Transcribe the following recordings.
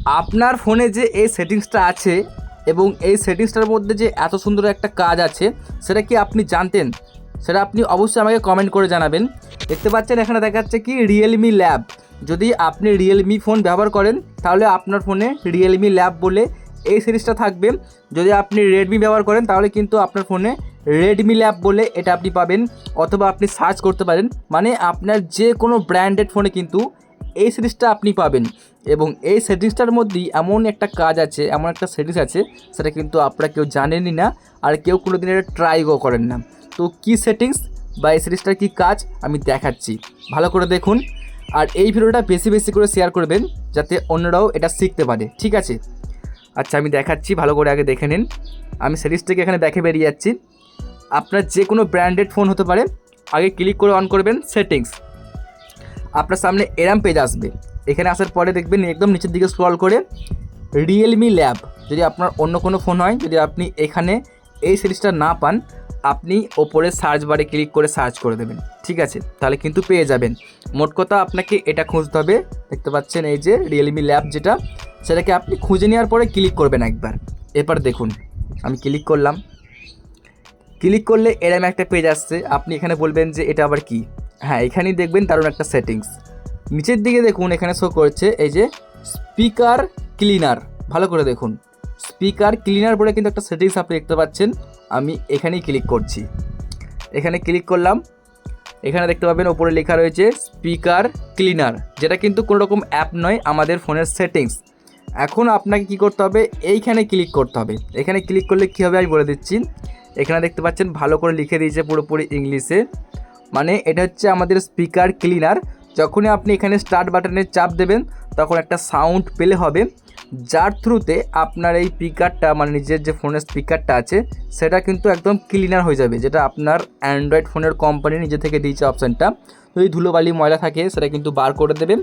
আপনার ফোনে যে এই সেটিংসটা আছে এবং এই সেটিংসটার মধ্যে যে এত সুন্দর একটা কাজ আছে সেটা কি আপনি জানতেন? সেটা আপনি অবশ্যই আমাকে কমেন্ট করে জানাবেন। দেখতে পাচ্ছেন এখানে দেখাচ্ছে কি রিয়েলমি ল্যাব। যদি আপনি রিয়েলমি ফোন ব্যবহার করেন তাহলে আপনার ফোনে রিয়েলমি ল্যাব বলে এই সিরিজটা থাকবে। যদি আপনি রেডমি ব্যবহার করেন তাহলে কিন্তু আপনার ফোনে রেডমি ল্যাব বলে এটা আপনি পাবেন, অথবা আপনি সার্চ করতে পারেন। মানে আপনার যে কোনো ব্র্যান্ডেড ফোনে কিন্তু এই সিরিজটা আপনি পাবেন। এবং এই সেটিংসটার মধ্যেই এমন একটা কাজ আছে, এমন একটা সেটিংস আছে সেটা কিন্তু আপনারা কেউ জানেনই না, আর কেউ কোনো দিন এটা ট্রাইও করেন না। তো কী সেটিংস বা এই সিরিজটার কী কাজ আমি দেখাচ্ছি, ভালো করে দেখুন। আর এই ভিডিওটা বেশি বেশি করে শেয়ার করবেন যাতে অন্যরাও এটা শিখতে পারে, ঠিক আছে? আচ্ছা আমি দেখাচ্ছি, ভালো করে আগে দেখে নিন। আমি সিরিজটাকে এখানে দেখে বেরিয়ে যাচ্ছি। আপনার যে কোনো ব্র্যান্ডেড ফোন হতে পারে, আগে ক্লিক করে অন করবেন সেটিংস। আপনার সামনে এরম পেজ আসবে। এখানে আসার পরে দেখবেন একদম নিচের দিকে স্ক্রল করে রিয়েলমি ল্যাব। যদি আপনার অন্য কোনো ফোন হয়, যদি আপনি এখানে এই সিরিজটা না পান, আপনি ওপরে সার্চ বারে ক্লিক করে সার্চ করে দেবেন, ঠিক আছে? তাহলে কিন্তু পেয়ে যাবেন। মোট কথা আপনাকে এটা খুঁজতে হবে। দেখতে পাচ্ছেন এই যে রিয়েলমি ল্যাব যেটা, সেটাকে আপনি খুঁজে নেওয়ার পরে ক্লিক করবেন একবার। এবার দেখুন আমি ক্লিক করলাম। ক্লিক করলে এরম একটা পেজ আসছে। আপনি এখানে বলবেন যে এটা আবার কি। হ্যাঁ, এখানেই দেখবেন দারুণ একটা সেটিংস। নিচের দিকে দেখুন এখানে শো করছে এই যে স্পিকার ক্লিনার। ভালো করে দেখুন, স্পিকার ক্লিনার বলে কিন্তু একটা সেটিংস আপনি দেখতে পাচ্ছেন। আমি এখানেই ক্লিক করছি। এখানে ক্লিক করলাম। এখানে দেখতে পাবেন ওপরে লেখা রয়েছে স্পিকার ক্লিনার, যেটা কিন্তু কোনো রকম অ্যাপ নয়, আমাদের ফোনের সেটিংস। এখন আপনাকে কি করতে হবে, এইখানে ক্লিক করতে হবে। এখানে ক্লিক করলে কী হবে আমি বলে দিচ্ছি। এখানে দেখতে পাচ্ছেন ভালো করে লিখে দিয়েছে পুরোপুরি ইংলিশে। মানে এটা হচ্ছে আমাদের স্পিকার ক্লিনার। যখনই আপনি এখানে স্টার্ট বাটনে চাপ দেবেন তখন একটা সাউন্ড পেলে হবে, যার থ্রুতে আপনার এই স্পিকারটা মানে নিজের যে ফোনের স্পিকারটা আছে সেটা কিন্তু একদম ক্লিনার হয়ে যাবে, যেটা আপনার অ্যান্ড্রয়েড ফোনের কোম্পানি নিজে থেকে দিয়েছে অপশানটা। যদি ধুলোবালি ময়লা থাকে সেটা কিন্তু বার করে দেবেন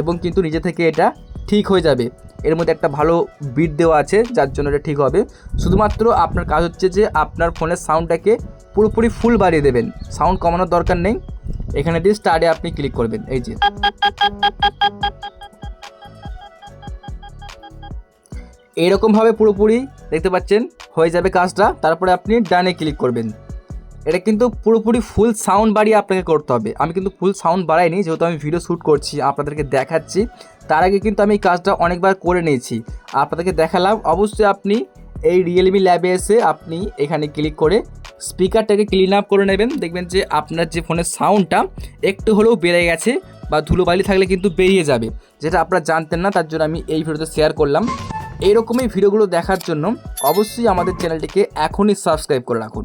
এবং কিন্তু নিজে থেকে এটা ঠিক হয়ে যাবে। এর মধ্যে একটা ভালো বিট দেওয়া আছে যার জন্য এটা ঠিক হবে। শুধুমাত্র আপনার কাজ হচ্ছে যে আপনার ফোনের সাউন্ডটাকে পুরোপুরি ফুল বাড়িয়ে দেবেন, সাউন্ড কমানোর দরকার নেই। এখানে দিয়ে স্টার্টে আপনি ক্লিক করবেন। এই যে এইরকমভাবে পুরোপুরি দেখতে পাচ্ছেন হয়ে যাবে কাজটা। তারপরে আপনি ডানে ক্লিক করবেন। এটা কিন্তু পুরোপুরি ফুল সাউন্ড বাড়িয়ে আপনাকে করতে হবে। আমি কিন্তু ফুল সাউন্ড বাড়াইনি, যেহেতু আমি ভিডিও শ্যুট করছি আপনাদেরকে দেখাচ্ছি। তার আগে কিন্তু আমি এই কাজটা অনেকবার করে নিয়েছি, আপনাদেরকে দেখালাম। অবশ্যই আপনি এই রিয়েলমি ল্যাবে এসে আপনি এখানে ক্লিক করে স্পিকারটাকে ক্লিন আপ করে নেবেন। দেখবেন যে আপনার যে ফোনের সাউন্ডটা একটু হলেও বেড়ে গেছে, বা ধুলোবালি থাকলে কিন্তু বেরিয়ে যাবে, যেটা আপনারা জানতেন না। তার জন্য আমি এই ভিডিওতে শেয়ার করলাম। এইরকমই ভিডিওগুলো দেখার জন্য অবশ্যই আমাদের চ্যানেলটিকে এখনই সাবস্ক্রাইব করে রাখুন।